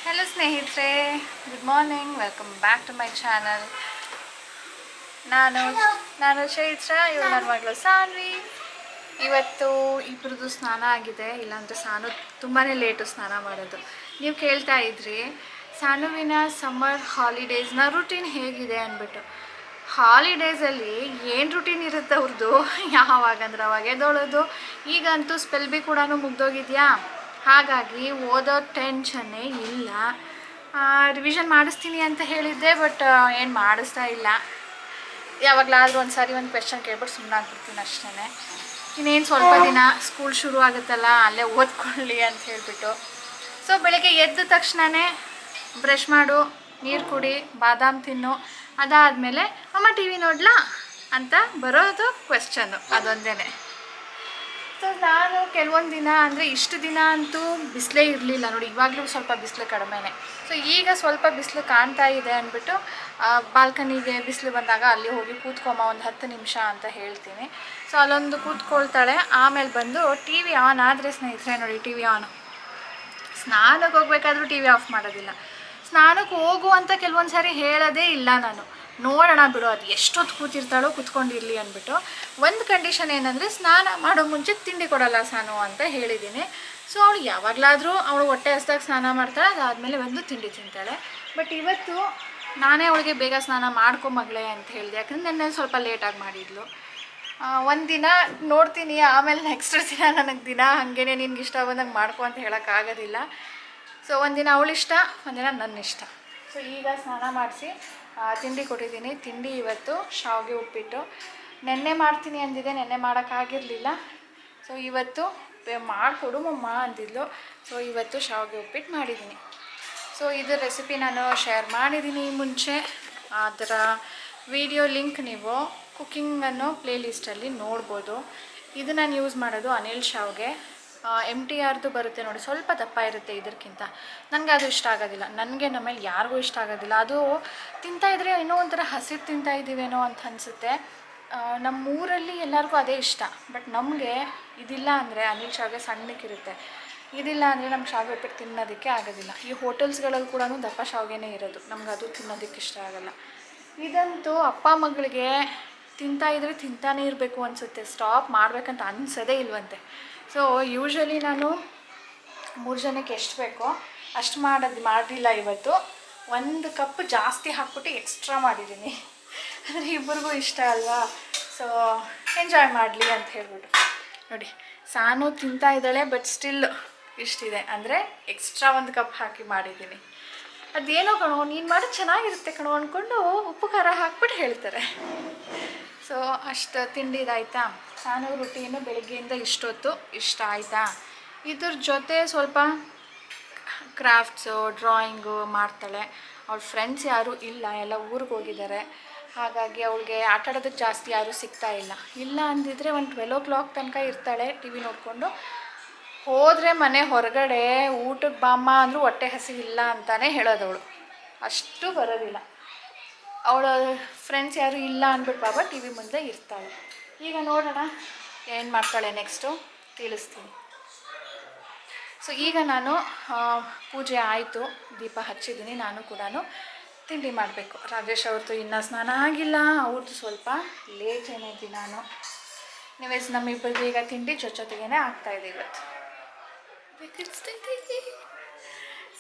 Hello ಸ್ನೇಹಿತರೆ, good morning, welcome back to my channel. ನಾನು ಚೈತ್ರ, ಇವರು ನನ್ನ ಮಗಳು ಸಾನ್ವಿ. ಇವತ್ತು ಇಬ್ಬರದು ಸ್ನಾನ ಆಗಿದೆ, ಇಲ್ಲಾಂದರೆ ಸಾನು ತುಂಬಾ ಲೇಟು ಸ್ನಾನ ಮಾಡೋದು. ನೀವು ಕೇಳ್ತಾ ಇದ್ರಿ ಸಾನುವಿನ ಸಮ್ಮರ್ ಹಾಲಿಡೇಸ್ನ ರುಟೀನ್ ಹೇಗಿದೆ ಅಂದ್ಬಿಟ್ಟು. ಹಾಲಿಡೇಸಲ್ಲಿ ಏನು ರುಟೀನ್ ಇರುತ್ತೆ ಅವ್ರದ್ದು, ಯಾವಾಗಂದ್ರೆ ಅವಾಗ ಎದ್ದೊಳೋದು. ಈಗಂತೂ ಸ್ಪೆಲ್ ಬಿ ಕೂಡ ಮುಗ್ದೋಗಿದೆಯಾ, ಹಾಗಾಗಿ ಓದೋ ಟೆನ್ಷನ್ನೇ ಇಲ್ಲ. ರಿವಿಷನ್ ಮಾಡಿಸ್ತೀನಿ ಅಂತ ಹೇಳಿದ್ದೆ, ಬಟ್ ಏನು ಮಾಡಿಸ್ತಾ ಇಲ್ಲ. ಯಾವಾಗಲಾದರೂ ಒಂದು ಸಾರಿ ಒಂದು ಕ್ವೆಶ್ಚನ್ ಕೇಳ್ಬಿಟ್ಟು ಸುಮ್ಮನೆ ಆಗ್ಬಿಡ್ತೀನಿ ಅಷ್ಟೇ. ಇನ್ನೇನು ಸ್ವಲ್ಪ ದಿನ ಸ್ಕೂಲ್ ಶುರು ಆಗುತ್ತಲ್ಲ, ಅಲ್ಲೇ ಓದ್ಕೊಳ್ಳಿ ಅಂತ ಹೇಳಿಬಿಟ್ಟು. ಸೊ ಬೆಳಗ್ಗೆ ಎದ್ದ ತಕ್ಷಣವೇ ಬ್ರಷ್ ಮಾಡು, ನೀರು ಕುಡಿ, ಬಾದಾಮ್ ತಿನ್ನು, ಅದಾದಮೇಲೆ ಅಮ್ಮ ಟಿ ವಿ ನೋಡ್ಲಾ ಅಂತ ಬರೋದು ಕ್ವೆಶ್ಚನ್ನು, ಅದೊಂದೇ. ಸೊ ನಾನು ಕೆಲವೊಂದು ದಿನ ಅಂದರೆ ಇಷ್ಟು ದಿನ ಅಂತೂ ಬಿಸಿಲೇ ಇರಲಿಲ್ಲ ನೋಡಿ, ಇವಾಗಲೂ ಸ್ವಲ್ಪ ಬಿಸಿಲು ಕಡಿಮೆನೇ. ಸೊ ಈಗ ಸ್ವಲ್ಪ ಬಿಸಿಲು ಕಾಣ್ತಾ ಇದೆ ಅಂದ್ಬಿಟ್ಟು ಬಾಲ್ಕನಿಗೆ ಬಿಸಿಲು ಬಂದಾಗ ಅಲ್ಲಿ ಹೋಗಿ ಕೂತ್ಕೊಮ್ಮ ಒಂದು 10 ನಿಮಿಷ ಅಂತ ಹೇಳ್ತೀನಿ. ಸೊ ಅಲ್ಲೊಂದು ಕೂತ್ಕೊಳ್ತಾಳೆ. ಆಮೇಲೆ ಬಂದು ಟಿ ವಿ ಆನ್ ಆದರೆ ಸ್ನೇಹಿತರೆ ನೋಡಿ, ಟಿ ವಿ ಆನು. ಸ್ನಾನಕ್ಕೆ ಹೋಗ್ಬೇಕಾದ್ರೂ ಟಿ ವಿ ಆಫ್ ಮಾಡೋದಿಲ್ಲ. ಸ್ನಾನಕ್ಕೆ ಹೋಗು ಅಂತ ಕೆಲವೊಂದು ಸಾರಿ ಹೇಳೋದೇ ಇಲ್ಲ ನಾನು. ನೋಡೋಣ ಬಿಡು, ಅದು ಎಷ್ಟೊತ್ತು ಕೂತಿರ್ತಾಳೋ ಕೂತ್ಕೊಂಡಿರಲಿ ಅಂದ್ಬಿಟ್ಟು. ಒಂದು ಕಂಡೀಷನ್ ಏನಂದರೆ, ಸ್ನಾನ ಮಾಡೋ ಮುಂಚೆ ತಿಂಡಿ ಕೊಡೋಲ್ಲ ಸಾನು ಅಂತ ಹೇಳಿದ್ದೀನಿ. ಸೊ ಅವಳು ಯಾವಾಗಲಾದರೂ ಅವಳು ಹೊಟ್ಟೆ ಹಸ್ದಾಗ ಸ್ನಾನ ಮಾಡ್ತಾಳೆ, ಅದಾದಮೇಲೆ ಬಂದು ತಿಂಡಿ ತಿಂತಾಳೆ. ಬಟ್ ಇವತ್ತು ನಾನೇ ಅವಳಿಗೆ ಬೇಗ ಸ್ನಾನ ಮಾಡ್ಕೊ ಮಗಳೇ ಅಂತ ಹೇಳಿದೆ, ಯಾಕಂದರೆ ನೆನ್ನೆ ಸ್ವಲ್ಪ ಲೇಟಾಗಿ ಮಾಡಿದ್ಲು. ಒಂದು ದಿನ ನೋಡ್ತೀನಿ, ಆಮೇಲೆ ನೆಕ್ಸ್ಟ್ ದಿನ ನನಗೆ ದಿನ ಹಾಗೇ ನಿನ್ಗೆ ಇಷ್ಟ ಬಂದಂಗೆ ಮಾಡ್ಕೊ ಅಂತ ಹೇಳೋಕ್ಕಾಗೋದಿಲ್ಲ. ಸೊ ಒಂದಿನ ಅವಳಿಷ್ಟ, ಒಂದಿನ ನನ್ನ ಇಷ್ಟ. ಸೊ ಈಗ ಸ್ನಾನ ಮಾಡಿಸಿ ತಿಂಡಿ ಕೊಟ್ಟಿದ್ದೀನಿ. ತಿಂಡಿ ಇವತ್ತು ಶಾವಿಗೆ ಉಪ್ಪಿಟ್ಟು. ನೆನ್ನೆ ಮಾಡ್ತೀನಿ ಅಂದಿದ್ದೆ, ನೆನ್ನೆ ಮಾಡೋಕ್ಕಾಗಿರಲಿಲ್ಲ. ಸೊ ಇವತ್ತು ಮಾಡಿಕೊಡು ಮಮ್ಮ ಅಂದಿದ್ಲು. ಸೊ ಇವತ್ತು ಶಾವಿಗೆ ಉಪ್ಪಿಟ್ಟು ಮಾಡಿದ್ದೀನಿ. ಸೊ ಇದರ ರೆಸಿಪಿ ನಾನು ಶೇರ್ ಮಾಡಿದ್ದೀನಿ ಮುಂಚೆ. ಅದರ ವಿಡಿಯೋ ಲಿಂಕ್ ನೀವು ಕುಕ್ಕಿಂಗ್ ಅನ್ನೋ ಪ್ಲೇ ಲಿಸ್ಟಲ್ಲಿ ನೋಡ್ಬೋದು. ಇದು ನಾನು ಯೂಸ್ ಮಾಡೋದು ಅನಿಲ್ ಶಾವಿಗೆ. MTRದು ಬರುತ್ತೆ ನೋಡಿ, ಸ್ವಲ್ಪ ದಪ್ಪ ಇರುತ್ತೆ ಇದಕ್ಕಿಂತ. ನನಗೆ ಅದು ಇಷ್ಟ ಆಗೋದಿಲ್ಲ, ನನಗೆ ನಮ್ಮಲ್ಲಿ ಯಾರಿಗೂ ಇಷ್ಟ ಆಗೋದಿಲ್ಲ. ಅದು ತಿಂತಾಯಿದ್ರೆ ಇನ್ನೂ ಒಂಥರ ಹಸಿರು ತಿಂತಾಯಿದ್ದೀವೇನೋ ಅಂತ ಅನಿಸುತ್ತೆ. ನಮ್ಮೂರಲ್ಲಿ ಎಲ್ಲರಿಗೂ ಅದೇ ಇಷ್ಟ. ಬಟ್ ನಮಗೆ ಇದಿಲ್ಲ ಅಂದರೆ, ಅನಿಲ್ ಶಾವಿಗೆ ಸಣ್ಣಕ್ಕಿರುತ್ತೆ, ಇದಿಲ್ಲ ಅಂದರೆ ನಮ್ಮ ಶಾವಿಗೆ ಉಪ್ಪಿಟ್ಟು ತಿನ್ನೋದಕ್ಕೆ ಆಗೋದಿಲ್ಲ. ಈ ಹೋಟೆಲ್ಸ್ಗಳಲ್ಲಿ ಕೂಡ ದಪ್ಪ ಶಾವಿಗೆನೇ ಇರೋದು, ನಮ್ಗೆ ಅದು ತಿನ್ನೋದಕ್ಕೆ ಇಷ್ಟ ಆಗೋಲ್ಲ. ಇದಂತೂ ಅಪ್ಪ ಮಗಳಿಗೆ ತಿಂತಾಯಿದ್ರೆ ತಿಂತಾನೇ ಇರಬೇಕು ಅನಿಸುತ್ತೆ, ಸ್ಟಾಪ್ ಮಾಡಬೇಕಂತ ಅನಿಸೋದೇ ಇಲ್ವಂತೆ. ಸೊ ಯೂಶ್ವಲಿ ನಾನು 3 ಜನಕ್ಕೆ ಎಷ್ಟು ಬೇಕೋ ಅಷ್ಟು ಮಾಡಿಲ್ಲ. ಇವತ್ತು 1 ಕಪ್ ಜಾಸ್ತಿ ಹಾಕ್ಬಿಟ್ಟು ಎಕ್ಸ್ಟ್ರಾ ಮಾಡಿದ್ದೀನಿ, ಅಂದರೆ ಇಬ್ಬರಿಗೂ ಇಷ್ಟ ಅಲ್ವಾ. ಸೊ ಎಂಜಾಯ್ ಮಾಡಲಿ ಅಂತ ಹೇಳ್ಬಿಟ್ಟು. ನೋಡಿ ಸಾನು ತಿಂತಾ ಇದ್ದಾಳೆ, ಬಟ್ ಸ್ಟಿಲ್ ಇಷ್ಟಿದೆ ಅಂದರೆ ಎಕ್ಸ್ಟ್ರಾ 1 ಕಪ್ ಹಾಕಿ ಮಾಡಿದ್ದೀನಿ. ಅದೇನೋ ಕಣೋ ನೀನು ಮಾಡೋದು ಚೆನ್ನಾಗಿರುತ್ತೆ ಕಣೋ ಅಂದ್ಕೊಂಡು ಉಪ್ಪು ಖಾರ ಹಾಕ್ಬಿಟ್ಟು ಹೇಳ್ತಾರೆ. ಸೊ ಅಷ್ಟು ತಿಂಡಿದಾಯ್ತಾ. ಸಾನು ರುಟೀನು ಬೆಳಗ್ಗೆಯಿಂದ ಇಷ್ಟೊತ್ತು ಇಷ್ಟ ಆಯಿತಾ. ಇದ್ರ ಜೊತೆ ಸ್ವಲ್ಪ ಕ್ರಾಫ್ಟ್ಸು, ಡ್ರಾಯಿಂಗು ಮಾಡ್ತಾಳೆ. ಅವಳ ಫ್ರೆಂಡ್ಸ್ ಯಾರೂ ಇಲ್ಲ, ಎಲ್ಲ ಊರಿಗೆ ಹೋಗಿದ್ದಾರೆ. ಹಾಗಾಗಿ ಅವಳಿಗೆ ಆಟ ಆಡೋದಕ್ಕೆ ಜಾಸ್ತಿ ಯಾರೂ ಸಿಗ್ತಾ ಇಲ್ಲ ಅಂದಿದ್ರೆ ಒಂದು 12 o'clock ತನಕ ಇರ್ತಾಳೆ ಟಿ ವಿ ನೋಡಿಕೊಂಡು. ಹೋದರೆ ಮನೆ ಹೊರಗಡೆ ಊಟಕ್ಕೆ ಬಾಮ್ಮ ಅಂದರೂ ಹೊಟ್ಟೆ ಹಸಿವಿಲ್ಲ ಅಂತಲೇ ಹೇಳೋದವಳು, ಅಷ್ಟು ಬರೋದಿಲ್ಲ. ಅವಳ ಫ್ರೆಂಡ್ಸ್ ಯಾರೂ ಇಲ್ಲ ಅಂದ್ಬಿಟ್ಟು ಬಾಬಾ ಟಿ ವಿ ಮುಂದೆ ಇರ್ತಾಳೆ. ಈಗ ನೋಡೋಣ ಏನು ಮಾಡ್ತಾಳೆ ನೆಕ್ಸ್ಟು ತಿಳಿಸ್ತೀನಿ. ಸೊ ಈಗ ನಾನು ಪೂಜೆ ಆಯಿತು, ದೀಪ ಹಚ್ಚಿದ್ದೀನಿ. ನಾನು ಕೂಡ ತಿಂಡಿ ಮಾಡಬೇಕು. ರಾಜೇಶ್ ಅವ್ರದ್ದು ಇನ್ನೂ ಸ್ನಾನ ಆಗಿಲ್ಲ, ಅವ್ರದ್ದು ಸ್ವಲ್ಪ ಲೇಟ್ ಏನಿದ್ದಿ. ನಾನು ನೀವೇಸ್ ನಮ್ಮಿಬ್ಬರಿಗೆ ಈಗ ತಿಂಡಿ ಜೊತೆಗೇ ಆಗ್ತಾಯಿದೆ ಇವತ್ತು.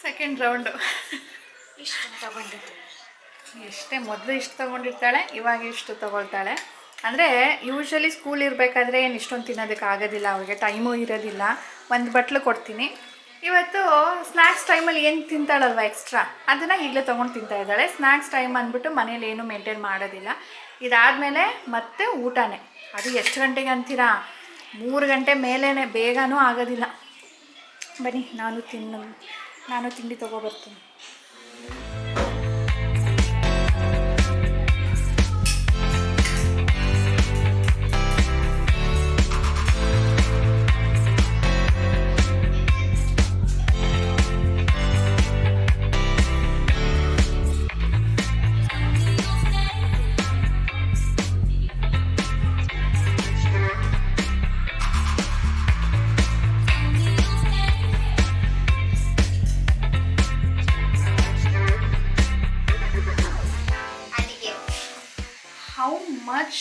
ಸೆಕೆಂಡ್ ರೌಂಡು ಇಷ್ಟು ತಗೊಂಡಿದ್ದು, ಎಷ್ಟೇ ಮೊದಲು ಇಷ್ಟು ತೊಗೊಂಡಿರ್ತಾಳೆ, ಇವಾಗ ಇಷ್ಟು ತೊಗೊಳ್ತಾಳೆ. ಅಂದರೆ ಯೂಶ್ವಲಿ ಸ್ಕೂಲ್ ಇರಬೇಕಾದ್ರೆ ಏನು ಇಷ್ಟೊಂದು ತಿನ್ನೋದಕ್ಕೆ ಆಗೋದಿಲ್ಲ, ಅವ್ರಿಗೆ ಟೈಮೂ ಇರೋದಿಲ್ಲ. 1 ಬಟ್ಲು ಕೊಡ್ತೀನಿ. ಇವತ್ತು ಸ್ನ್ಯಾಕ್ಸ್ ಟೈಮಲ್ಲಿ ಏನು ತಿಂತಾಳಲ್ವ ಎಕ್ಸ್ಟ್ರಾ, ಅದನ್ನು ಈಗಲೇ ತೊಗೊಂಡು ತಿಂತಾಯಿದ್ದಾಳೆ. ಸ್ನ್ಯಾಕ್ಸ್ ಟೈಮ್ ಅಂದ್ಬಿಟ್ಟು ಮನೇಲಿ ಏನೂ ಮೇಂಟೈನ್ ಮಾಡೋದಿಲ್ಲ. ಇದಾದಮೇಲೆ ಮತ್ತೆ ಊಟನೇ. ಅದು ಎಷ್ಟು ಗಂಟೆಗೆ ಅಂತೀರಾ, 3 ಗಂಟೆ ಮೇಲೇ, ಬೇಗನೂ ಆಗೋದಿಲ್ಲ. ಬನ್ನಿ ನಾನು ತಿಂಡಿ ತೊಗೊಬರ್ತೀನಿ.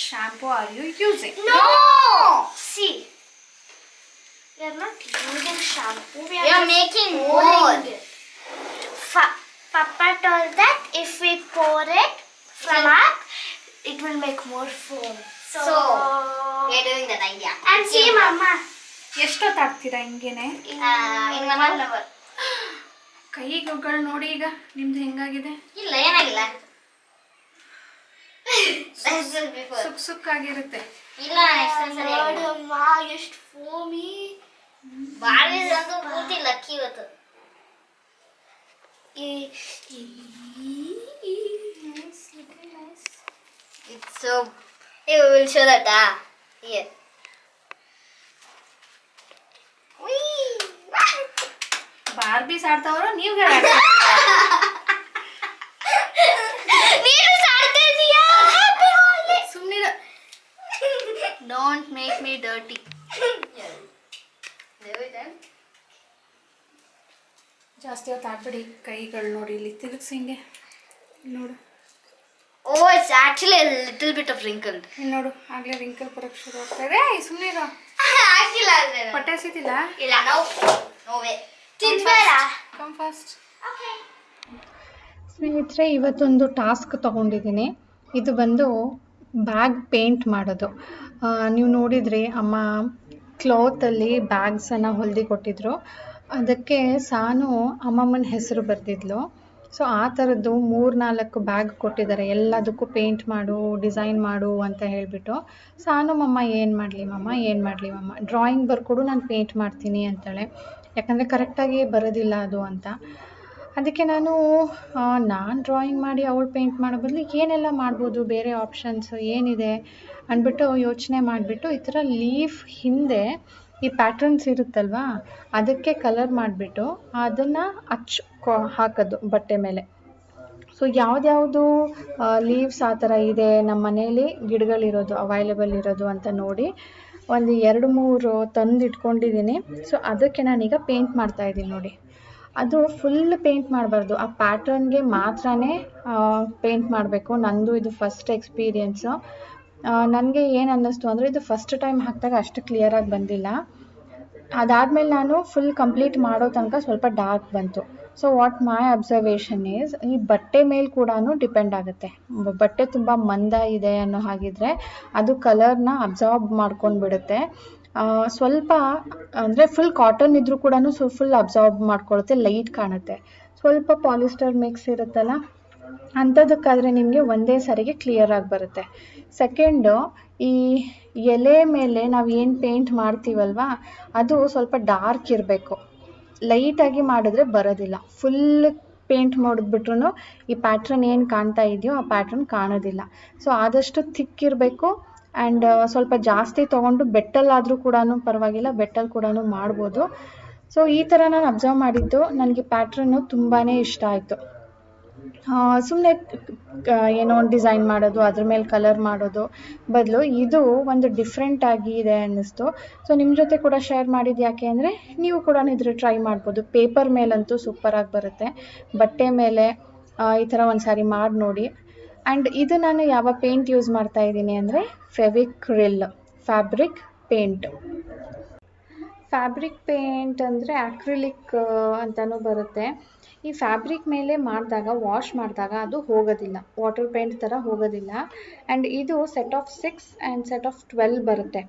shampoo are you using? No! See, we are not using shampoo. We are making more. Papa told that if we pour it from up, it will make more foam. So we are doing that idea. And see, Mama. ಎಷ್ಟೊತ್ತು ಹಾಕ್ತೀರಾ ಹಿಂಗೇನೆ? In 1 hour. ಕೈಗಳು ನೋಡಿ ಈಗ ನಿಮ್ದು ಹೆಂಗಾಗಿದೆ? ಇಲ್ಲ ಏನಾಗಿಲ್ಲ. ಸುಕ್ಕಾಗಿರುತ್ತೆ. ಇಲ್ಲ ನೋಡಮ್ಮ ಎಷ್ಟು ಫೋಮಿ. ಬಾರ್ಬಿ ಒಂದು ಪೂರ್ತಿ ಲಕ್ಕಿ ಇವತ್ತು. It's so. Hey, we will show that. Here. ಬಾರ್ಬೀಸ್ ಆಡ್ತಾವ್ರು ನೀವು ಸುಮ್ಮನೆ. Don't make me dirty. ಜಾಸ್ತಿ ಹೊತ್ತು ಆಗ್ಬಿಡಿ. ಕೈಗಳು ನೋಡಿ ಇಲ್ಲಿ ತಿರುಗಿಸಿ ಹಿಂಗೆ ನೋಡು. Oh, it's actually a little bit of wrinkled. ಇಲ್ಲಿ ನೋಡು, ಆಗ್ಲೇ ರಿಂಕಲ್ ಬರೋಕ್ಕೆ ಶುರು ಆಗ್ತಾ ಇದೆ. ಸುಮ್ಮನೆ ಇರೋ. ಆಗಿಲ್ಲ ಅಂದ್ರೆ ಹೊಟ್ಟೆ ಹಸಿತಿಲ್ಲ? ಇಲ್ಲ, no way. ತಿನ್ಬೇಡ. Come fast. ಓಕೆ ಸ್ನೇಹಿತರೆ, ಇವತ್ತೊಂದು ಟಾಸ್ಕ್ ತೊಗೊಂಡಿದ್ದೀನಿ. ಇದು ಬಂದು ಬ್ಯಾಗ್ ಪೇಂಟ್ ಮಾಡೋದು. ನೀವು ನೋಡಿದ್ರಿ ಅಮ್ಮ ಕ್ಲಾತಲ್ಲಿ ಬ್ಯಾಗ್ಸನ್ನು ಹೊಲ್ದಿ ಕೊಟ್ಟಿದ್ರು. ಅದಕ್ಕೆ ಸಾನು ಅಮ್ಮಮ್ಮನ ಹೆಸರು ಬರೆದಿದ್ಲು. ಸೊ ಆ ಥರದ್ದು 3-4 ಬ್ಯಾಗ್ ಕೊಟ್ಟಿದ್ದಾರೆ. ಎಲ್ಲದಕ್ಕೂ ಪೇಂಟ್ ಮಾಡು, ಡಿಸೈನ್ ಮಾಡು ಅಂತ ಹೇಳಿಬಿಟ್ಟು. ಸಾನು ಮಮ್ಮ ಏನು ಮಾಡಲಿ ಮಮ್ಮ ಡ್ರಾಯಿಂಗ್ ಬರ್ಕೊಡು, ನಾನು ಪೇಂಟ್ ಮಾಡ್ತೀನಿ ಅಂತಾಳೆ. ಯಾಕಂದರೆ ಕರೆಕ್ಟಾಗಿ ಬರೋದಿಲ್ಲ ಅದು ಅಂತ. ಅದಕ್ಕೆ ನಾನು ಡ್ರಾಯಿಂಗ್ ಮಾಡಿ ಅವಳು ಪೇಂಟ್ ಮಾಡೋ ಬದಲು ಏನೆಲ್ಲ ಮಾಡ್ಬೋದು, ಬೇರೆ ಆಪ್ಷನ್ಸ್ ಏನಿದೆ ಅಂದ್ಬಿಟ್ಟು ಯೋಚನೆ ಮಾಡಿಬಿಟ್ಟು ಈ ಥರ ಲೀಫ್ ಹಿಂದೆ ಈ ಪ್ಯಾಟ್ರನ್ಸ್ ಇರುತ್ತಲ್ವ, ಅದಕ್ಕೆ ಕಲರ್ ಮಾಡಿಬಿಟ್ಟು ಅದನ್ನು ಹಾಕೋದು ಬಟ್ಟೆ ಮೇಲೆ. ಸೊ ಯಾವ್ದ್ಯಾವುದು ಲೀವ್ಸ್ ಆ ಥರ ಇದೆ ನಮ್ಮ ಮನೇಲಿ ಗಿಡಗಳಿರೋದು ಅವೈಲೇಬಲ್ ಇರೋದು ಅಂತ ನೋಡಿ ಒಂದು 2-3 ತಂದು ಇಟ್ಕೊಂಡಿದ್ದೀನಿ. ಸೊ ಅದಕ್ಕೆ ನಾನೀಗ ಪೇಂಟ್ ಮಾಡ್ತಾಯಿದ್ದೀನಿ ನೋಡಿ. ಅದು ಫುಲ್ ಪೇಂಟ್ ಮಾಡಬಾರ್ದು, ಆ ಪ್ಯಾಟ್ರನ್ಗೆ ಮಾತ್ರನೇ ಪೇಂಟ್ ಮಾಡಬೇಕು. ನಂದು ಇದು ಫಸ್ಟ್ ಎಕ್ಸ್ಪೀರಿಯೆನ್ಸು. ನನಗೆ ಏನು ಅನ್ನಿಸ್ತು ಅಂದರೆ ಇದು ಫಸ್ಟ್ ಟೈಮ್ ಹಾಕಿದಾಗ ಅಷ್ಟು ಕ್ಲಿಯರಾಗಿ ಬಂದಿಲ್ಲ. ಅದಾದಮೇಲೆ ನಾನು ಫುಲ್ ಕಂಪ್ಲೀಟ್ ಮಾಡೋ ತನಕ ಸ್ವಲ್ಪ ಡಾರ್ಕ್ ಬಂತು. So what my observation is, ಈ ಬಟ್ಟೆ ಮೇಲೆ ಕೂಡ ಡಿಪೆಂಡ್ ಆಗುತ್ತೆ. ಬಟ್ಟೆ ತುಂಬ ಮಂದ ಇದೆ ಅನ್ನೋ ಹಾಗಿದ್ರೆ ಅದು ಕಲರ್ನ ಅಬ್ಸಾರ್ಬ್ ಮಾಡ್ಕೊಂಡು ಬಿಡುತ್ತೆ. ಸ್ವಲ್ಪ ಅಂದರೆ ಫುಲ್ ಕಾಟನ್ ಇದ್ದರೂ ಕೂಡ ಫುಲ್ ಅಬ್ಸಾರ್ಬ್ ಮಾಡ್ಕೊಳುತ್ತೆ, ಲೈಟ್ ಕಾಣುತ್ತೆ. ಸ್ವಲ್ಪ ಪಾಲಿಸ್ಟರ್ ಮಿಕ್ಸ್ ಇರುತ್ತಲ್ಲ ಅಂಥದ್ದಕ್ಕಾದರೆ ನಿಮಗೆ ಒಂದೇ ಸಾರಿಗೆ ಕ್ಲಿಯರಾಗಿ ಬರುತ್ತೆ. ಸೆಕೆಂಡು, ಈ ಎಲೆ ಮೇಲೆ ನಾವು ಏನು ಪೇಂಟ್ ಮಾಡ್ತೀವಲ್ವ ಅದು ಸ್ವಲ್ಪ ಡಾರ್ಕ್ ಇರಬೇಕು. ಲೈಟಾಗಿ ಮಾಡಿದ್ರೆ ಬರೋದಿಲ್ಲ. ಫುಲ್ ಪೇಂಟ್ ಮಾಡಿದ್ಬಿಟ್ರು ಈ ಪ್ಯಾಟ್ರನ್ ಏನು ಕಾಣ್ತಾ ಇದೆಯೋ ಆ ಪ್ಯಾಟ್ರನ್ ಕಾಣೋದಿಲ್ಲ. ಸೊ ಆದಷ್ಟು ಥಿಕ್ ಇರಬೇಕು. ಆ್ಯಂಡ್ ಸ್ವಲ್ಪ ಜಾಸ್ತಿ ತೊಗೊಂಡು ಬೆಟ್ಟಲ್ಲಾದರೂ ಕೂಡ ಪರವಾಗಿಲ್ಲ, ಬೆಟ್ಟಲ್ಲಿ ಕೂಡ ಮಾಡ್ಬೋದು. ಸೊ ಈ ಥರ ನಾನು ಅಬ್ಸರ್ವ್ ಮಾಡಿದ್ದು. ನನಗೆ ಪ್ಯಾಟ್ರನ್ನು ತುಂಬಾ ಇಷ್ಟ ಆಯಿತು. ಸುಮ್ಮನೆ ಏನೋ ಒಂದು ಡಿಸೈನ್ ಮಾಡೋದು, ಅದ್ರ ಮೇಲೆ ಕಲರ್ ಮಾಡೋದು ಬದಲು ಇದು ಒಂದು ಡಿಫ್ರೆಂಟ್ ಆಗಿ ಇದೆ ಅನ್ನಿಸ್ತು. ಸೊ ನಿಮ್ಮ ಜೊತೆ ಕೂಡ ಶೇರ್ ಮಾಡಿದ್ದು ಯಾಕೆ ಅಂದರೆ ನೀವು ಕೂಡ ಇದ್ರ ಟ್ರೈ ಮಾಡ್ಬೋದು. ಪೇಪರ್ ಮೇಲಂತೂ ಸೂಪರಾಗಿ ಬರುತ್ತೆ. ಬಟ್ಟೆ ಮೇಲೆ ಈ ಥರ ಒಂದು ಸಾರಿ ಮಾಡಿ ನೋಡಿ. ಆ್ಯಂಡ್ ಇದು ನಾನು ಯಾವ ಪೇಂಟ್ ಯೂಸ್ ಮಾಡ್ತಾ ಇದ್ದೀನಿ ಅಂದರೆ Fevicryl fabric paint. Fabric paint ಅಂದರೆ ಆಕ್ರಿಲಿಕ್ ಅಂತಲೂ ಬರುತ್ತೆ. ಈ ಫ್ಯಾಬ್ರಿಕ್ ಮೇಲೆ ಮಾಡಿದಾಗ, ವಾಶ್ ಮಾಡಿದಾಗ ಅದು ಹೋಗೋದಿಲ್ಲ, ವಾಟರ್ ಪೇಂಟ್ ಥರ ಹೋಗೋದಿಲ್ಲ. ಆ್ಯಂಡ್ ಇದು set of 6 and set of 12 ಬರುತ್ತೆ.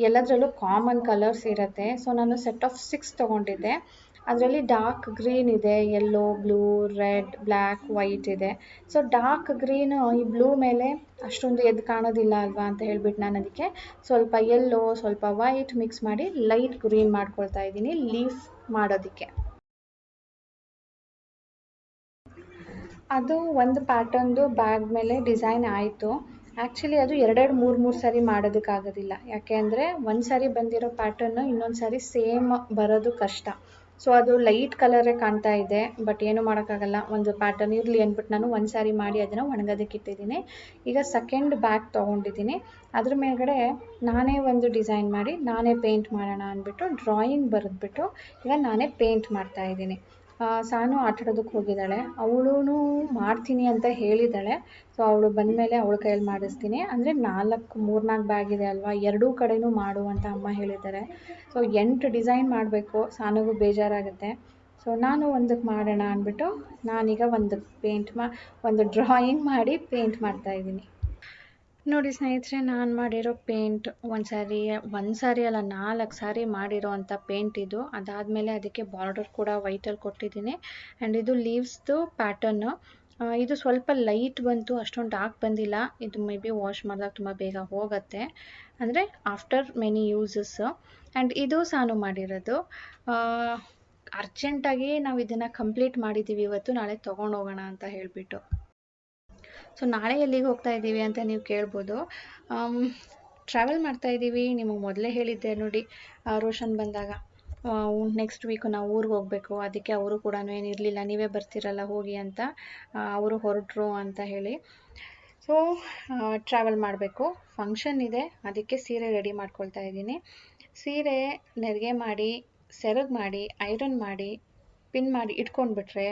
ಎಲ್ಲದರಲ್ಲೂ ಕಾಮನ್ ಕಲರ್ಸ್ ಇರುತ್ತೆ. ಸೊ ನಾನು ಸೆಟ್ ಆಫ್ 6 ತೊಗೊಂಡಿದ್ದೆ. ಅದರಲ್ಲಿ ಡಾರ್ಕ್ ಗ್ರೀನ್ ಇದೆ, yellow, blue, red, black, white ಇದೆ. ಸೊ ಡಾರ್ಕ್ ಗ್ರೀನು ಈ ಬ್ಲೂ ಮೇಲೆ ಅಷ್ಟೊಂದು ಎದ್ದು ಕಾಣೋದಿಲ್ಲ ಅಲ್ವಾ ಅಂತ ಹೇಳ್ಬಿಟ್ಟು ನಾನು ಅದಕ್ಕೆ ಸ್ವಲ್ಪ ಯೆಲ್ಲೋ, ಸ್ವಲ್ಪ ವೈಟ್ ಮಿಕ್ಸ್ ಮಾಡಿ ಲೈಟ್ ಗ್ರೀನ್ ಮಾಡ್ಕೊಳ್ತಾ ಇದ್ದೀನಿ ಲೀಫ್ ಮಾಡೋದಕ್ಕೆ. ಅದು ಒಂದು ಪ್ಯಾಟರ್ನ್ದು ಬ್ಯಾಗ್ ಮೇಲೆ ಡಿಸೈನ್ ಆಯಿತು. ಆ್ಯಕ್ಚುಲಿ ಅದು 2-3 ಸಾರಿ ಮಾಡೋದಕ್ಕಾಗೋದಿಲ್ಲ. ಯಾಕೆ ಅಂದರೆ ಒಂದು ಸಾರಿ ಬಂದಿರೋ ಪ್ಯಾಟರ್ನು ಇನ್ನೊಂದು ಸಾರಿ ಸೇಮ್ ಬರೋದು ಕಷ್ಟ. ಸೊ ಅದು ಲೈಟ್ ಕಲರೇ ಕಾಣ್ತಾ ಇದೆ. ಬಟ್ ಏನೂ ಮಾಡೋಕ್ಕಾಗಲ್ಲ, ಒಂದು ಪ್ಯಾಟರ್ನ್ ಇರಲಿ ಅಂದ್ಬಿಟ್ಟು ನಾನು ಒಂದು ಸಾರಿ ಮಾಡಿ ಅದನ್ನು ಒಣಗೋದಕ್ಕೆ ಇಟ್ಟಿದ್ದೀನಿ. ಈಗ ಸೆಕೆಂಡ್ ಬ್ಯಾಗ್ ತೊಗೊಂಡಿದ್ದೀನಿ. ಅದ್ರ ಮೇಲ್ಗಡೆ ನಾನೇ ಒಂದು ಡಿಸೈನ್ ಮಾಡಿ ನಾನೇ ಪೇಂಟ್ ಮಾಡೋಣ ಅಂದ್ಬಿಟ್ಟು ಡ್ರಾಯಿಂಗ್ ಬರೆದ್ಬಿಟ್ಟು ಈಗ ನಾನೇ ಪೇಂಟ್ ಮಾಡ್ತಾಯಿದ್ದೀನಿ. ಸಾನು ಆಟಾಡೋದಕ್ಕೆ ಹೋಗಿದ್ದಾಳೆ. ಅವಳು ಮಾಡ್ತೀನಿ ಅಂತ ಹೇಳಿದ್ದಾಳೆ. ಸೊ ಅವಳು ಬಂದಮೇಲೆ ಅವಳ ಕೈಯಲ್ಲಿ ಮಾಡಿಸ್ತೀನಿ. ಅಂದರೆ 3-4 ಬ್ಯಾಗ್ ಇದೆ ಅಲ್ವಾ, ಎರಡೂ ಕಡೆನೂ ಮಾಡು ಅಂತ ಅಮ್ಮ ಹೇಳಿದ್ದಾರೆ. ಸೊ 8 ಡಿಸೈನ್ ಮಾಡಬೇಕು. ಸಾನುಗೂ ಬೇಜಾರಾಗುತ್ತೆ. ಸೊ ನಾನು ಒಂದಕ್ಕೆ ಮಾಡೋಣ ಅಂದ್ಬಿಟ್ಟು ನಾನೀಗ ಒಂದು ಡ್ರಾಯಿಂಗ್ ಮಾಡಿ ಪೇಂಟ್ ಮಾಡ್ತಾಯಿದ್ದೀನಿ. ನೋಡಿ ಸ್ನೇಹಿತರೆ, ನಾನು ಮಾಡಿರೋ ಪೇಂಟ್ ಒಂದು ಸಾರಿ ಅಲ್ಲ 4 ಸಾರಿ ಮಾಡಿರೋ ಅಂಥ ಪೇಂಟ್ ಇದು. ಅದಾದಮೇಲೆ ಅದಕ್ಕೆ ಬಾರ್ಡರ್ ಕೂಡ ವೈಟಲ್ಲಿ ಕೊಟ್ಟಿದ್ದೀನಿ. ಆ್ಯಂಡ್ ಇದು ಲೀವ್ಸ್ದು ಪ್ಯಾಟರ್ನು. ಇದು ಸ್ವಲ್ಪ ಲೈಟ್ ಬಂತು, ಅಷ್ಟೊಂದು ಡಾರ್ಕ್ ಬಂದಿಲ್ಲ. ಇದು ಮೇ ಬಿ ವಾಶ್ ಮಾಡಿದಾಗ ತುಂಬ ಬೇಗ ಹೋಗುತ್ತೆ, ಅಂದರೆ ಆಫ್ಟರ್ ಮೆನಿ ಯೂಸಸ್. ಆ್ಯಂಡ್ ಇದು ಸಾನು ಮಾಡಿರೋದು. ಅರ್ಜೆಂಟಾಗಿ ನಾವು ಇದನ್ನು ಕಂಪ್ಲೀಟ್ ಮಾಡಿದ್ದೀವಿ ಇವತ್ತು, ನಾಳೆ ತೊಗೊಂಡೋಗೋಣ ಅಂತ ಹೇಳಿಬಿಟ್ಟು. ಸೊ ನಾಳೆ ಎಲ್ಲಿಗೆ ಹೋಗ್ತಾ ಇದ್ದೀವಿ ಅಂತ ನೀವು ಕೇಳ್ಬೋದು. ಟ್ರಾವೆಲ್ ಮಾಡ್ತಾ ಇದ್ದೀವಿ. ನಿಮಗೆ ಮೊದಲೇ ಹೇಳಿದ್ದೆ ನೋಡಿ, ರೋಷನ್ ಬಂದಾಗ ನೆಕ್ಸ್ಟ್ ವೀಕು ನಾವು ಊರಿಗೆ ಹೋಗಬೇಕು. ಅದಕ್ಕೆ ಅವರು ಕೂಡ ಏನಿರಲಿಲ್ಲ, ನೀವೇ ಬರ್ತಿರಲ್ಲ ಹೋಗಿ ಅಂತ ಅವರು ಹೊರಟರು ಅಂತ ಹೇಳಿ. ಸೊ ಟ್ರಾವೆಲ್ ಮಾಡಬೇಕು, ಫಂಕ್ಷನ್ ಇದೆ, ಅದಕ್ಕೆ ಸೀರೆ ರೆಡಿ ಮಾಡ್ಕೊಳ್ತಾ ಇದ್ದೀನಿ. ಸೀರೆ ನೆರಿಗೆ ಮಾಡಿ, ಸೆರಗು ಮಾಡಿ, ಐರನ್ ಮಾಡಿ, ಪಿನ್ ಮಾಡಿ ಇಟ್ಕೊಂಡ್ಬಿಟ್ರೆ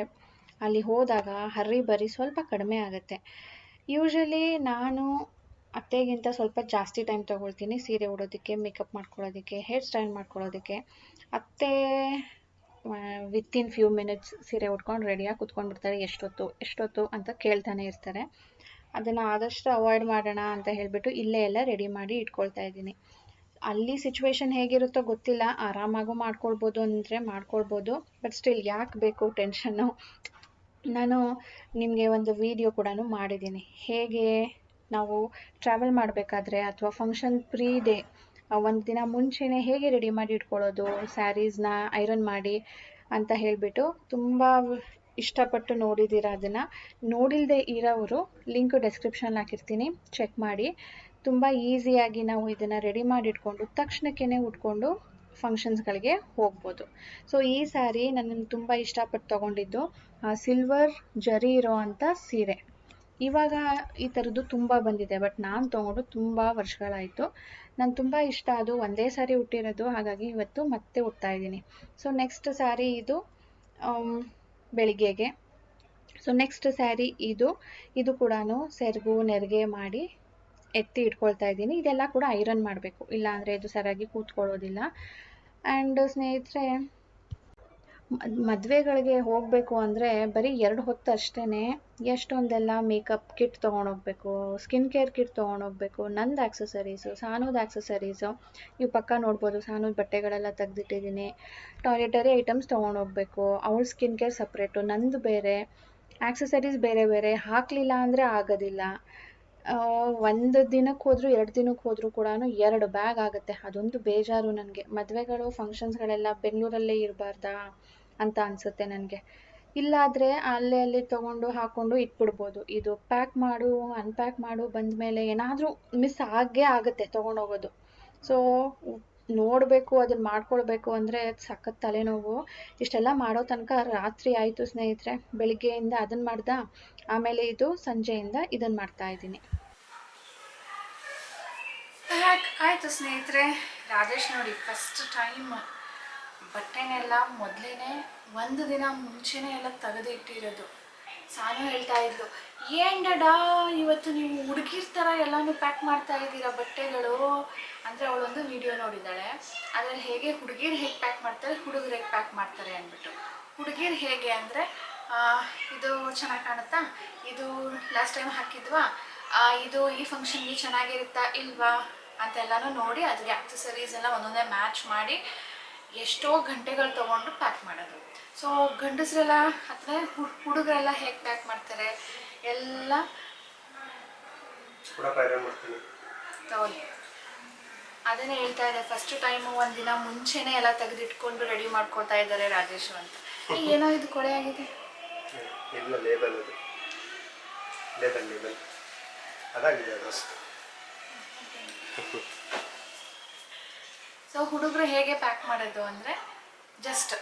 ಅಲ್ಲಿ ಹೋದಾಗ ಹರ್ರಿ ಬರಿ ಸ್ವಲ್ಪ ಕಡಿಮೆ ಆಗುತ್ತೆ. ಯೂಶ್ವಲಿ ನಾನು ಅತ್ತೆಗಿಂತ ಸ್ವಲ್ಪ ಜಾಸ್ತಿ ಟೈಮ್ ತೊಗೊಳ್ತೀನಿ ಸೀರೆ ಉಡೋದಕ್ಕೆ, ಮೇಕಪ್ ಮಾಡ್ಕೊಳ್ಳೋದಕ್ಕೆ, ಹೇರ್ ಸ್ಟೈಲ್ ಮಾಡ್ಕೊಳ್ಳೋದಕ್ಕೆ. ಅತ್ತೆ ವಿತಿನ್ ಫ್ಯೂ ಮಿನಿಟ್ಸ್ ಸೀರೆ ಉಟ್ಕೊಂಡು ರೆಡಿಯಾಗಿ ಕುತ್ಕೊಂಡ್ಬಿಡ್ತಾರೆ. ಎಷ್ಟೊತ್ತು ಅಂತ ಕೇಳ್ತಾನೆ ಇರ್ತಾರೆ. ಅದನ್ನು ಆದಷ್ಟು ಅವಾಯ್ಡ್ ಮಾಡೋಣ ಅಂತ ಹೇಳಿಬಿಟ್ಟು ಇಲ್ಲೇ ಎಲ್ಲ ರೆಡಿ ಮಾಡಿ ಇಟ್ಕೊಳ್ತಾ ಇದ್ದೀನಿ. ಅಲ್ಲಿ ಸಿಚುವೇಶನ್ ಹೇಗಿರುತ್ತೋ ಗೊತ್ತಿಲ್ಲ, ಆರಾಮಾಗೂ ಮಾಡ್ಕೊಳ್ಬೋದು ಅಂದರೆ ಮಾಡ್ಕೊಳ್ಬೋದು. ಬಟ್ ಸ್ಟಿಲ್ ಯಾಕೆ ಬೇಕು ಟೆನ್ಷನ್ನು. ನಾನು ನಿಮಗೆ ಒಂದು ವಿಡಿಯೋ ಕೂಡ ಮಾಡಿದ್ದೀನಿ, ಹೇಗೆ ನಾವು ಟ್ರಾವೆಲ್ ಮಾಡಬೇಕಾದ್ರೆ ಅಥವಾ ಫಂಕ್ಷನ್ ಡೇ ಒಂದು ದಿನ ಮುಂಚೆನೇ ಹೇಗೆ ರೆಡಿ ಮಾಡಿ ಇಟ್ಕೊಳ್ಳೋದು ಸ್ಯಾರೀಸ್ನ ಐರನ್ ಮಾಡಿ ಅಂತ ಹೇಳಿಬಿಟ್ಟು. ತುಂಬ ಇಷ್ಟಪಟ್ಟು ನೋಡಿದ್ದೀರ. ಅದನ್ನು ನೋಡಿಲ್ಲದೆ ಇರೋರು ಲಿಂಕ್ ಡಿಸ್ಕ್ರಿಪ್ಷನ್ ಹಾಕಿರ್ತೀನಿ, ಚೆಕ್ ಮಾಡಿ. ತುಂಬ ಈಸಿಯಾಗಿ ನಾವು ಇದನ್ನು ರೆಡಿ ಮಾಡಿ ಇಟ್ಕೊಂಡು ತಕ್ಷಣಕ್ಕೇ ಉಟ್ಕೊಂಡು ಫಂಕ್ಷನ್ಸ್ಗಳಿಗೆ ಹೋಗ್ಬೋದು. ಸೊ ಈ ಸ್ಯಾರಿ ನನ್ನನ್ನು ತುಂಬ ಇಷ್ಟಪಟ್ಟು ತೊಗೊಂಡಿದ್ದು ಸಿಲ್ವರ್ ಜರಿ ಇರೋ ಅಂಥ ಸೀರೆ. ಇವಾಗ ಈ ಥರದ್ದು ತುಂಬ ಬಂದಿದೆ, ಬಟ್ ನಾನು ತೊಗೊಂಡು ತುಂಬ ವರ್ಷಗಳಾಯಿತು. ನಾನು ತುಂಬ ಇಷ್ಟ, ಅದು ಒಂದೇ ಸಾರಿ ಉಟ್ಟಿರೋದು, ಹಾಗಾಗಿ ಇವತ್ತು ಮತ್ತೆ ಉಡ್ತಾ ಇದ್ದೀನಿ. ಸೊ ನೆಕ್ಸ್ಟ್ ಸ್ಯಾರಿ ಇದು ಬೆಳಿಗ್ಗೆಗೆ. ಸೊ ನೆಕ್ಸ್ಟ್ ಸ್ಯಾರಿ ಇದು ಕೂಡ ಸೆರಗು ನೆರಿಗೆ ಮಾಡಿ ಎತ್ತಿ ಇಟ್ಕೊಳ್ತಾ ಇದ್ದೀನಿ. ಇದೆಲ್ಲ ಕೂಡ ಐರನ್ ಮಾಡಬೇಕು, ಇಲ್ಲಾಂದರೆ ಇದು ಸರಿಯಾಗಿ ಕೂತ್ಕೊಳ್ಳೋದಿಲ್ಲ. ಆ್ಯಂಡ್ ಸ್ನೇಹಿತರೆ, ಮದುವೆಗಳಿಗೆ ಹೋಗಬೇಕು ಅಂದರೆ ಬರೀ 2 ಹೊತ್ತು ಅಷ್ಟೇ ಎಷ್ಟೊಂದೆಲ್ಲ ಮೇಕಪ್ ಕಿಟ್ ತೊಗೊಂಡೋಗ್ಬೇಕು, ಸ್ಕಿನ್ ಕೇರ್ ಕಿಟ್ ತೊಗೊಂಡೋಗ್ಬೇಕು, ನಂದು ಆಕ್ಸಸರೀಸು, ಸಾನೂದು ಆಕ್ಸಸರೀಸು. ನೀವು ಪಕ್ಕ ನೋಡ್ಬೋದು, ಸಾನೂದು ಬಟ್ಟೆಗಳೆಲ್ಲ ತೆಗೆದಿಟ್ಟಿದ್ದೀನಿ. ಟಾಯ್ಲೆಟರಿ ಐಟಮ್ಸ್ ತೊಗೊಂಡೋಗ್ಬೇಕು, ಅವಳ ಸ್ಕಿನ್ ಕೇರ್ ಸಪ್ರೇಟು, ನಂದು ಬೇರೆ, ಆಕ್ಸಸರೀಸ್ ಬೇರೆ ಬೇರೆ. ಹಾಕಲಿಲ್ಲ ಅಂದರೆ ಆಗೋದಿಲ್ಲ. ಒಂದು ದಿನಕ್ಕೆ ಹೋದರೂ 2 ದಿನಕ್ಕೆ ಹೋದರೂ ಕೂಡ 2 ಬ್ಯಾಗ್ ಆಗುತ್ತೆ. ಅದೊಂದು ಬೇಜಾರು ನನಗೆ. ಮದುವೆಗಳು ಫಂಕ್ಷನ್ಸ್ಗಳೆಲ್ಲ ಬೆಂಗಳೂರಲ್ಲೇ ಇರಬಾರ್ದಾ ಅಂತ ಅನಿಸುತ್ತೆ ನನಗೆ. ಇಲ್ಲಾದರೆ ಅಲ್ಲಿ ತೊಗೊಂಡು ಹಾಕ್ಕೊಂಡು ಇಟ್ಬಿಡ್ಬೋದು. ಇದು ಪ್ಯಾಕ್ ಮಾಡು ಅನ್ಪ್ಯಾಕ್ ಮಾಡು ಬಂದಮೇಲೆ ಏನಾದರೂ ಮಿಸ್ ಆಗುತ್ತೆ ತೊಗೊಂಡೋಗೋದು. ಸೊ ನೋಡಬೇಕು, ಅದನ್ನು ಮಾಡ್ಕೊಳ್ಬೇಕು ಅಂದರೆ ಸಖತ್ ತಲೆನೋವು. ಇಷ್ಟೆಲ್ಲ ಮಾಡೋ ತನಕ ರಾತ್ರಿ ಆಯಿತು ಸ್ನೇಹಿತರೆ. ಬೆಳಿಗ್ಗೆಯಿಂದ ಅದನ್ನು ಮಾಡ್ದೆ, ಆಮೇಲೆ ಇದು ಸಂಜೆಯಿಂದ ಇದನ್ನು ಮಾಡ್ತಾಯಿದ್ದೀನಿ. ಆಯಿತು ಸ್ನೇಹಿತರೆ. ರಾಜೇಶ್ ನೋಡಿ ಫಸ್ಟ್ ಟೈಮ್ ಬಟ್ಟೆನೆಲ್ಲ ಮೊದಲೇ ಒಂದು ದಿನ ಮುಂಚೆನೇ ಎಲ್ಲ ತೆಗೆದು ಇಟ್ಟಿರೋದು. ಸಾನು ಹೇಳ್ತಾ ಇದ್ಲು, ಏನು ಡಾಡಾ ಇವತ್ತು ನೀವು ಹುಡುಗಿರ ಥರ ಎಲ್ಲನೂ ಪ್ಯಾಕ್ ಮಾಡ್ತಾ ಇದ್ದೀರಾ ಬಟ್ಟೆಗಳು ಅಂದರೆ. ಅವಳೊಂದು ವಿಡಿಯೋ ನೋಡಿದ್ದಾಳೆ, ಅದರಲ್ಲಿ ಹೇಗೆ ಹುಡುಗಿರು ಹೇಗೆ ಪ್ಯಾಕ್ ಮಾಡ್ತಾರೆ, ಹುಡುಗರು ಹೇಗೆ ಪ್ಯಾಕ್ ಮಾಡ್ತಾರೆ ಅಂದ್ಬಿಟ್ಟು. ಹುಡುಗಿರು ಹೇಗೆ ಅಂದರೆ, ಇದು ಚೆನ್ನಾಗಿ ಕಾಣುತ್ತಾ, ಇದು ಲಾಸ್ಟ್ ಟೈಮ್ ಹಾಕಿದ್ವಾ, ಇದು ಈ ಫಂಕ್ಷನ್ಗೆ ಚೆನ್ನಾಗಿರುತ್ತಾ ಇಲ್ವಾ ಅಂತೆಲ್ಲನೂ ನೋಡಿ ಅದಕ್ಕೆ ಆಕ್ಸಸರೀಸ್ ಎಲ್ಲ ಒಂದೊಂದೇ ಮ್ಯಾಚ್ ಮಾಡಿ ಎಷ್ಟೋ ಗಂಟೆಗಳು ತೊಗೊಂಡು ಪ್ಯಾಕ್ ಮಾಡೋದು. ಸೊ ಗಂಡಸರೆಲ್ಲ ಅಥವಾ ಹುಡುಗರೆಲ್ಲ ಹೇಗೆ ಪ್ಯಾಕ್ ಮಾಡ್ತಾರೆ ಎಲ್ಲ ತಗೊಳ್ಳಿ. ಅದನ್ನೇ ಹೇಳ್ತಾ ಇದೆ, ಫಸ್ಟ್ ಟೈಮು ಒಂದು ದಿನ ಮುಂಚೆನೇ ಎಲ್ಲ ತೆಗೆದಿಟ್ಕೊಂಡು ರೆಡಿ ಮಾಡ್ಕೊಳ್ತಾ ಇದ್ದಾರೆ ರಾಜೇಶು ಅಂತ. ಏನೋ ಇದು ಕೊಳೆ ಆಗಿದೆ. ಸೊ ಹುಡುಗರು ಹೇಗೆ ಪ್ಯಾಕ್ ಮಾಡೋದು ಅಂದರೆ, ಜಸ್ಟ್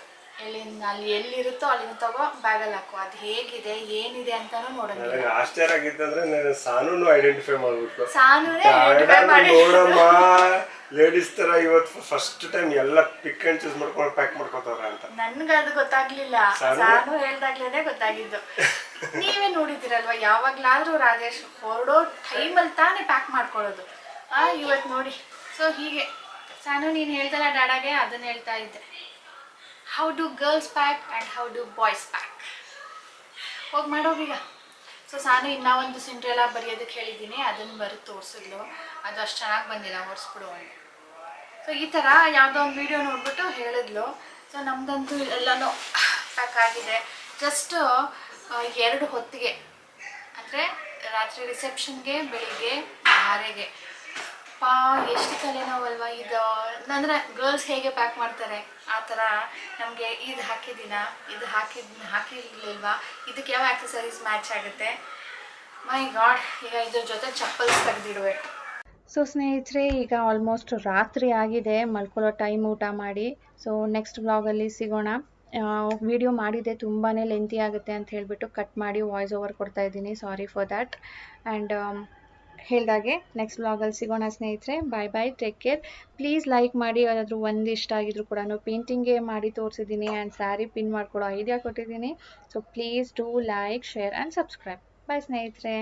ಅಲ್ಲಿ ಎಲ್ಲಿರುತ್ತೋ ಅಲ್ಲಿಂದ ತಗೋ ಬ್ಯಾಗಲ್ಲಿ ಹಾಕೋ. ಅದು ಹೇಗಿದೆ ಏನಿದೆ ಅಂತಾನು ನೋಡಂಗಿಲ್ಲ. ನನಗೆ ಆಶ್ಚರ್ಯ ಆಗಿತ್ತಂದ್ರೆ ನಾನು ಸಾನೂನು ಐಡೆಂಟಿಫೈ ಮಾಡ್ಬಿಟ್ಟು ಸಾನುನೇ ಐಡೆಂಟಿಫೈ ಮಾಡಿ ನೋಡಮ್ಮ ಲೇಡೀಸ್ ತರ ಇವತ್ತು ಫಸ್ಟ್ ಟೈಮ್ ಎಲ್ಲ ಪಿಕ್ ಅಂಡ್ ಚೂಸ್ ಮಾಡ್ಕೊಂಡು ಪ್ಯಾಕ್ ಮಾಡ್ಕೊತಾರ ಅಂತ. ನನ್ಗೆ ಅದು ಗೊತ್ತಾಗ್ಲಿಲ್ಲ, ಸಾನು ಹೇಳ್ದಾಗ್ಲೇನೆ ಗೊತ್ತಾಗಿದ್ದು. ನೀವೇ ನೋಡಿದಿರಲ್ವಾ, ಯಾವಾಗ್ಲಾದ್ರೂ ರಾಜೇಶ್ ಹೊರಡೋ ಟೈಮಲ್ಲಿ ತಾನೇ ಪ್ಯಾಕ್ ಮಾಡ್ಕೊಳ್ಳೋದು. ಇವತ್ತು ನೋಡಿ. ಸೊ ಹೀಗೆ ಸಾನು ನೀನು ಹೇಳ್ದಲ್ಲ ಡ್ಯಾಡಾಗೆ, ಅದನ್ನ ಹೇಳ್ತಾ ಇದ್ದೆ. How do girls pack and how do boys pack. ಹೋಗಿ ಮಾಡೋಗೀಗ. ಸೊ ಸಾನು ಇನ್ನೂ ಒಂದು ಸಿಂಡ್ರೆಲ್ಲ ಬರೆಯೋದಕ್ಕೆ ಹೇಳಿದ್ದೀನಿ, ಅದನ್ನು ಬರೆದು ತೋರಿಸಿದ್ಲು. ಅದು ಅಷ್ಟು ಚೆನ್ನಾಗಿ ಬಂದಿಲ್ಲ, ಒರೆಸ್ಬಿಡು ಅಂತ. ಸೊ ಈ ಥರ ಯಾವುದೋ ಒಂದು ವೀಡಿಯೋ ನೋಡ್ಬಿಟ್ಟು ಹೇಳಿದ್ಲು. ಸೊ ನಮ್ಮದಂತೂ ಎಲ್ಲನೂ ಪ್ಯಾಕ್ ಆಗಿದೆ. ಜಸ್ಟ್ 2 ಹೊತ್ತಿಗೆ, ಅಂದರೆ ರಾತ್ರಿ ರಿಸೆಪ್ಷನ್ಗೆ, ಬೆಳಿಗ್ಗೆ ಧಾರೆಗೆ. ಎಷ್ಟು ತಲೆನೋವಲ್ವಾ ಇದು. ಅಂದರೆ ಗರ್ಲ್ಸ್ ಹೇಗೆ ಪ್ಯಾಕ್ ಮಾಡ್ತಾರೆ ಆ ಥರ ನಮಗೆ ಇದು ಹಾಕಿದ್ದೀನ, ಇದು ಹಾಕಿರ್ಲಿಲ್ವಾ, ಇದಕ್ಕೆ ಯಾವ ಆಕ್ಸೆಸರೀಸ್ ಮ್ಯಾಚ್ ಆಗುತ್ತೆ. ಮೈ ಗಾಡ್, ಈಗ ಇದ್ರ ಜೊತೆ ಚಪ್ಪಲ್ಸ್ ತೆಗೆದಿಡಬೇಕು. ಸೊ ಸ್ನೇಹಿತರೆ, ಈಗ ಆಲ್ಮೋಸ್ಟ್ ರಾತ್ರಿ ಆಗಿದೆ, ಮಲ್ಕೊಳ್ಳೋ ಟೈಮ್ ಊಟ ಮಾಡಿ. ಸೊ ನೆಕ್ಸ್ಟ್ ವ್ಲಾಗಲ್ಲಿ ಸಿಗೋಣ. ವಿಡಿಯೋ ಮಾಡಿದೆ ತುಂಬಾ ಲೆಂತಿ ಆಗುತ್ತೆ ಅಂತ ಹೇಳಿಬಿಟ್ಟು ಕಟ್ ಮಾಡಿ ವಾಯ್ಸ್ ಓವರ್ ಕೊಡ್ತಾ ಇದ್ದೀನಿ. Sorry for that. ಆ್ಯಂಡ್ ಹೇಳ್ದಾಗೆ ನೆಕ್ಸ್ಟ್ ವ್ಲಾಗಲ್ಲಿ ಸಿಗೋಣ ಸ್ನೇಹಿತರೆ. Bye bye, take care. Please like ಮಾಡಿ. ಯಾರಾದರೂ ಒಂದು ಇಷ್ಟ ಆಗಿದ್ರು ಕೂಡ ಪೇಂಟಿಂಗೇ ಮಾಡಿ ತೋರಿಸಿದ್ದೀನಿ ಆ್ಯಂಡ್ ಸ್ಯಾರಿ ಪಿನ್ ಮಾಡ್ಕೊಳ್ಳೋ ಐಡಿಯಾ ಕೊಟ್ಟಿದ್ದೀನಿ. So please do like, share and subscribe. Bye ಸ್ನೇಹಿತರೆ.